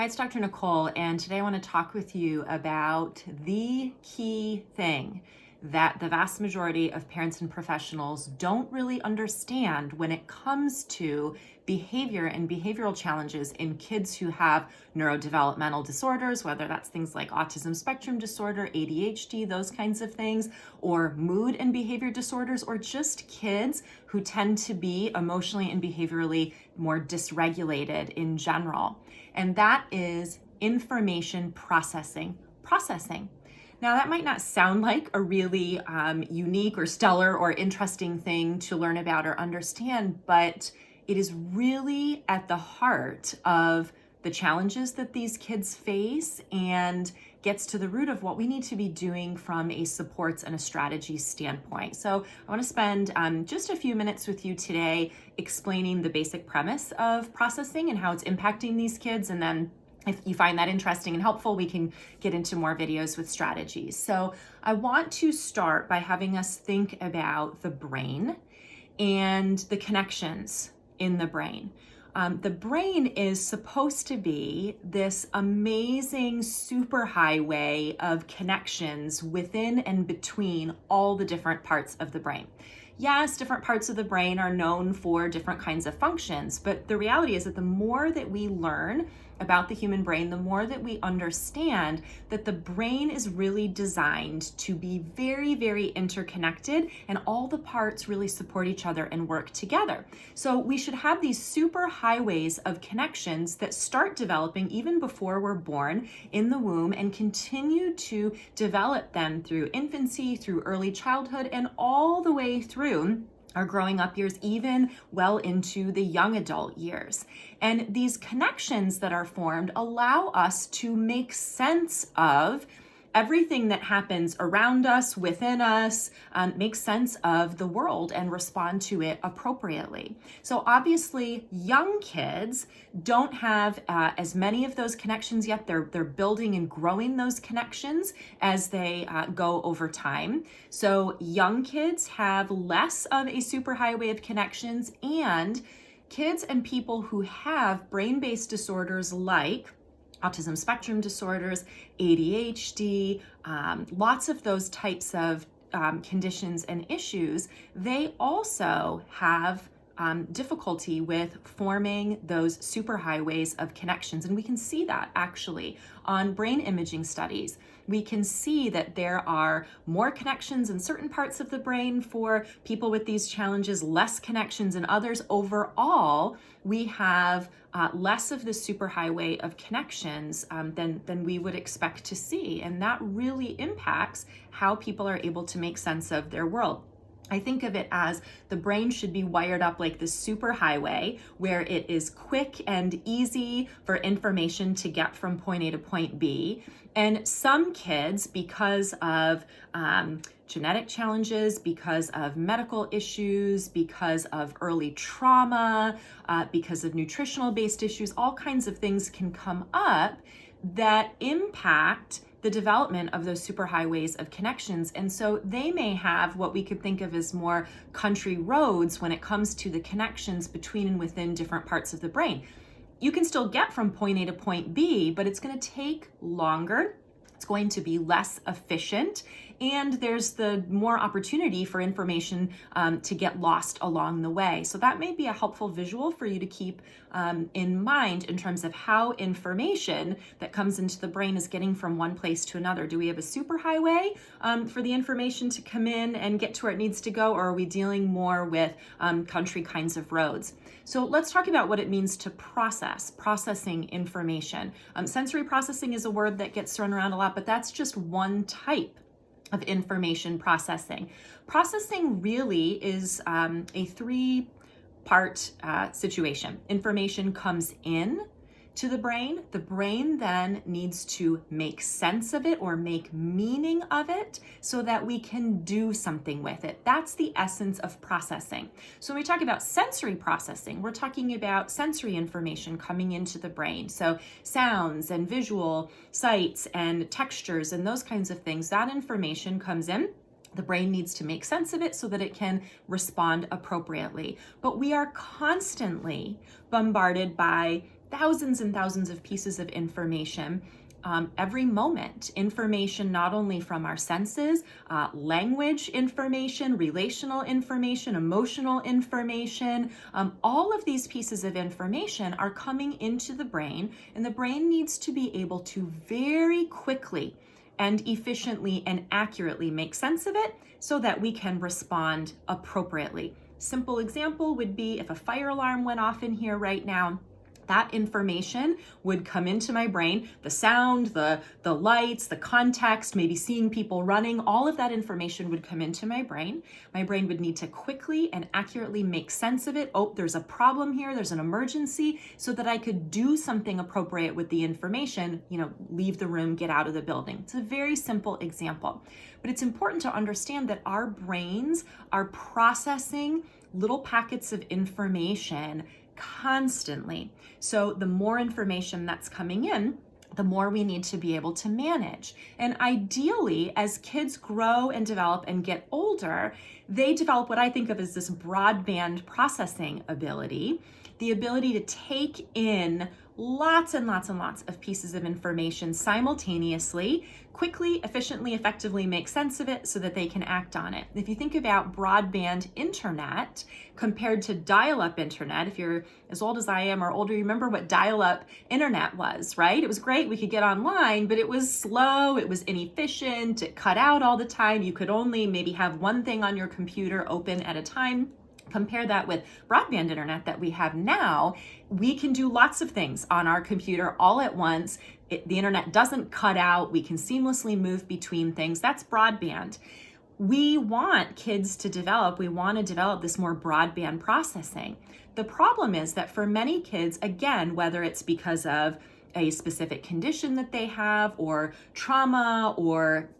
Hi, it's Dr. Nicole, and today I want to talk with you about the key thing that the vast majority of parents and professionals don't really understand when it comes to behavior and behavioral challenges in kids who have neurodevelopmental disorders, whether that's things like autism spectrum disorder, ADHD, those kinds of things, or mood and behavior disorders, or just kids who tend to be emotionally and behaviorally more dysregulated in general. And that is information processing. Now, that might not sound like a really unique or stellar or interesting thing to learn about or understand, but it is really at the heart of the challenges that these kids face and gets to the root of what we need to be doing from a supports and a strategy standpoint. So I want to spend just a few minutes with you today explaining the basic premise of processing and how it's impacting these kids, and then if you find that interesting and helpful, we can get into more videos with strategies. So I want to start by having us think about the brain and the connections in the brain. The brain is supposed to be this amazing superhighway of connections within and between all the different parts of the brain. Yes, different parts of the brain are known for different kinds of functions, but the reality is that the more that we learn about the human brain, the more that we understand that the brain is really designed to be very, very interconnected, and all the parts really support each other and work together. So we should have these super highways of connections that start developing even before we're born in the womb and continue to develop them through infancy, through early childhood, and all the way through our growing up years, even well into the young adult years. And these connections that are formed allow us to make sense of everything that happens around us, within us, make sense of the world and respond to it appropriately. So obviously, young kids don't have as many of those connections yet. They're building and growing those connections as they go over time. So young kids have less of a superhighway of connections, and kids and people who have brain-based disorders like autism spectrum disorders, ADHD, lots of those types of conditions and issues, they also have difficulty with forming those superhighways of connections. And we can see that actually on brain imaging studies. We can see that there are more connections in certain parts of the brain for people with these challenges, less connections in others. Overall, we have less of the superhighway of connections than we would expect to see. And that really impacts how people are able to make sense of their world. I think of it as the brain should be wired up like this superhighway where it is quick and easy for information to get from point A to point B. And some kids, because of genetic challenges, because of medical issues, because of early trauma, because of nutritional-based issues, all kinds of things can come up that impact the development of those superhighways of connections. And so they may have what we could think of as more country roads when it comes to the connections between and within different parts of the brain. You can still get from point A to point B, but it's going to take longer. It's going to be less efficient, and there's the more opportunity for information to get lost along the way. So that may be a helpful visual for you to keep in mind in terms of how information that comes into the brain is getting from one place to another. Do we have a superhighway for the information to come in and get to where it needs to go, or are we dealing more with country kinds of roads? So let's talk about what it means to processing information. Sensory processing is a word that gets thrown around a lot, but that's just one type of information processing. Processing really is a three-part situation. Information comes in to the brain. The brain then needs to make sense of it or make meaning of it so that we can do something with it. That's the essence of processing. So when we talk about sensory processing, we're talking about sensory information coming into the brain. So sounds and visual sights and textures and those kinds of things, that information comes in. The brain needs to make sense of it so that it can respond appropriately. But we are constantly bombarded by thousands and thousands of pieces of information every moment. Information not only from our senses, language information, relational information, emotional information. All of these pieces of information are coming into the brain, and the brain needs to be able to very quickly and efficiently and accurately make sense of it so that we can respond appropriately. Simple example would be if a fire alarm went off in here right now, that information would come into my brain, the sound, the lights, the context, maybe seeing people running, all of that information would come into my brain. My brain would need to quickly and accurately make sense of it. Oh, there's a problem here, there's an emergency, so that I could do something appropriate with the information, leave the room, get out of the building. It's a very simple example, but it's important to understand that our brains are processing little packets of information constantly. So the more information that's coming in, the more we need to be able to manage. And ideally, as kids grow and develop and get older, they develop what I think of as this broadband processing ability, the ability to take in lots and lots and lots of pieces of information simultaneously, quickly, efficiently, effectively make sense of it so that they can act on it. If you think about broadband internet compared to dial-up internet, if you're as old as I am or older, you remember what dial-up internet was, right? It was great, we could get online, but it was slow, it was inefficient, it cut out all the time, you could only maybe have one thing on your computer open at a time. Compare that with broadband internet that we have now. We can do lots of things on our computer all at once. The internet doesn't cut out. We can seamlessly move between things. That's broadband. We want kids to develop, we want to develop this more broadband processing. The problem is that for many kids, again, whether it's because of a specific condition that they have or trauma or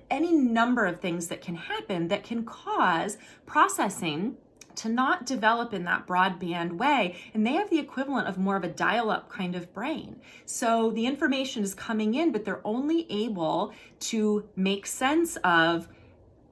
any number of things that can happen that can cause processing to not develop in that broadband way, and they have the equivalent of more of a dial-up kind of brain. So the information is coming in, but they're only able to make sense of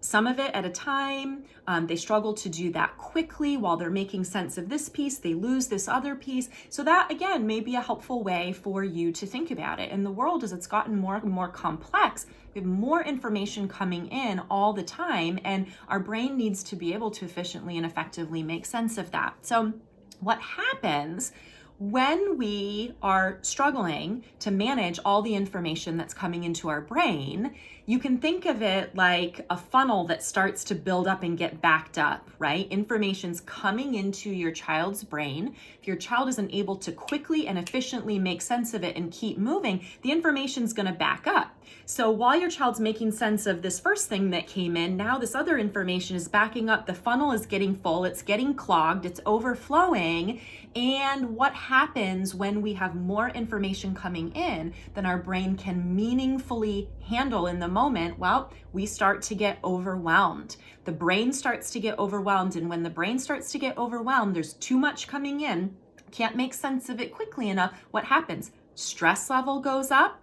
some of it at a time. They struggle to do that quickly while they're making sense of this piece. They lose this other piece. So that, again, may be a helpful way for you to think about it. In the world, as it's gotten more and more complex, we have more information coming in all the time, and our brain needs to be able to efficiently and effectively make sense of that. So what happens when we are struggling to manage all the information that's coming into our brain, you can think of it like a funnel that starts to build up and get backed up, right? Information's coming into your child's brain. If your child isn't able to quickly and efficiently make sense of it and keep moving, the information's gonna back up. So while your child's making sense of this first thing that came in, now this other information is backing up. The funnel is getting full, it's getting clogged, it's overflowing. And what happens when we have more information coming in than our brain can meaningfully handle in the moment? Well, we start to get overwhelmed. The brain starts to get overwhelmed. And when the brain starts to get overwhelmed, there's too much coming in, can't make sense of it quickly enough. What happens? Stress level goes up,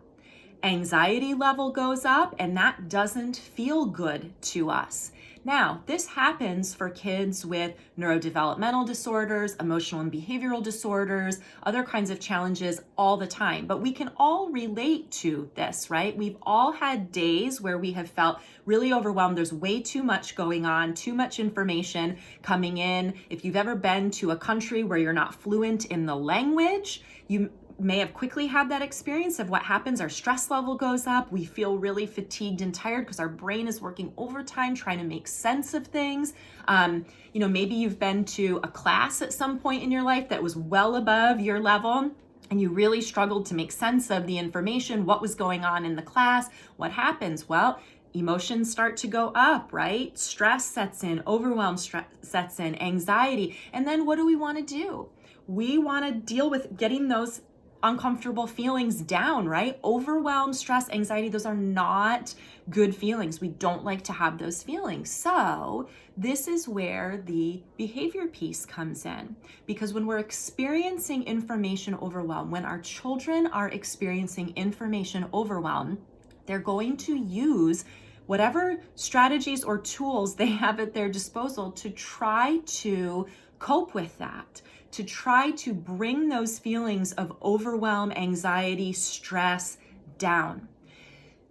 anxiety level goes up, and that doesn't feel good to us. Now, this happens for kids with neurodevelopmental disorders, emotional and behavioral disorders, other kinds of challenges all the time. But we can all relate to this, right? We've all had days where we have felt really overwhelmed. There's way too much going on, too much information coming in. If you've ever been to a country where you're not fluent in the language, you may have quickly had that experience of what happens. Our stress level goes up. We feel really fatigued and tired because our brain is working overtime trying to make sense of things. Maybe you've been to a class at some point in your life that was well above your level, and you really struggled to make sense of the information, what was going on in the class. What happens? Well, emotions start to go up, right? Stress sets in, overwhelm sets in, anxiety. And then what do we want to do? We want to deal with getting those uncomfortable feelings down, right? Overwhelm, stress, anxiety, those are not good feelings. We don't like to have those feelings. So this is where the behavior piece comes in, because when we're experiencing information overwhelm, when our children are experiencing information overwhelm, they're going to use whatever strategies or tools they have at their disposal to try to cope with that, to try to bring those feelings of overwhelm, anxiety, stress down.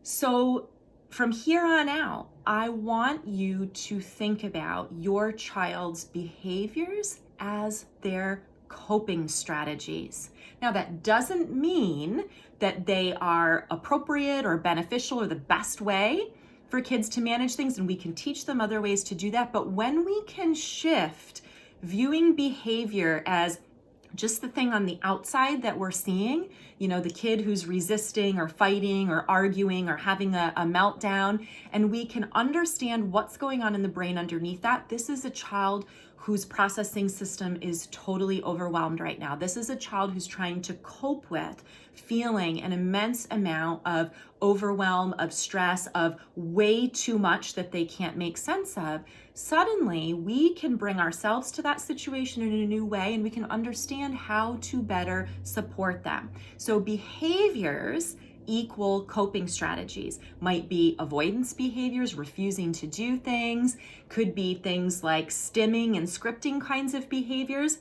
So from here on out, I want you to think about your child's behaviors as their coping strategies. Now, that doesn't mean that they are appropriate or beneficial or the best way for kids to manage things, and we can teach them other ways to do that. But when we can shift viewing behavior as just the thing on the outside that we're seeing, the kid who's resisting or fighting or arguing or having a meltdown, and we can understand what's going on in the brain underneath that. This is a child whose processing system is totally overwhelmed right now. This is a child who's trying to cope with feeling an immense amount of overwhelm, of stress, of way too much that they can't make sense of. Suddenly, we can bring ourselves to that situation in a new way, and we can understand how to better support them. So behaviors equal coping strategies. Might be avoidance behaviors, refusing to do things, could be things like stimming and scripting kinds of behaviors.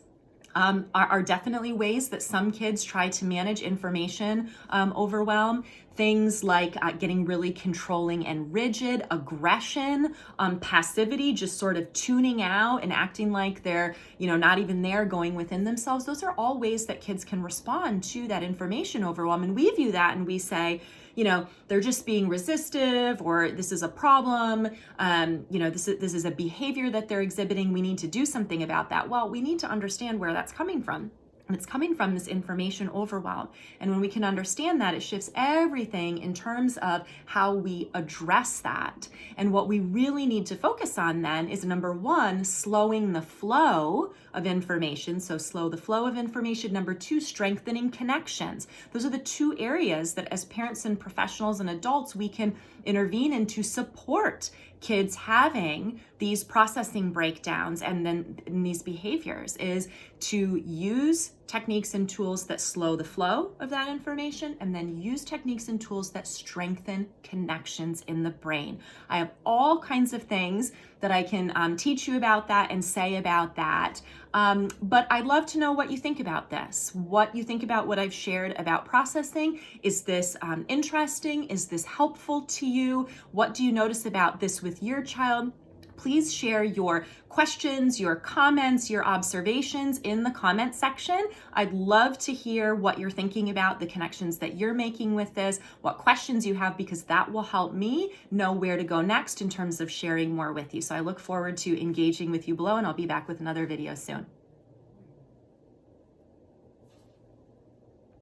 Are definitely ways that some kids try to manage information overwhelm. Things like getting really controlling and rigid, aggression, passivity, just sort of tuning out and acting like they're, not even there, going within themselves. Those are all ways that kids can respond to that information overwhelm. And we view that and we say, they're just being resistive, or this is a problem. This is a behavior that they're exhibiting. We need to do something about that. Well, we need to understand where that's coming from. And it's coming from this information overwhelm. And when we can understand that, it shifts everything in terms of how we address that. And what we really need to focus on then is, number one, slowing the flow of information. So slow the flow of information. Number two, strengthening connections. Those are the two areas that as parents and professionals and adults, we can intervene in to support kids having these processing breakdowns and then in these behaviors, is to use techniques and tools that slow the flow of that information, and then use techniques and tools that strengthen connections in the brain. I have all kinds of things that I can teach you about that and say about that. But I'd love to know what you think about this, what you think about what I've shared about processing. Is this interesting? Is this helpful to you? What do you notice about this with your child? Please share your questions, your comments, your observations in the comment section. I'd love to hear what you're thinking about, the connections that you're making with this, what questions you have, because that will help me know where to go next in terms of sharing more with you. So I look forward to engaging with you below, and I'll be back with another video soon.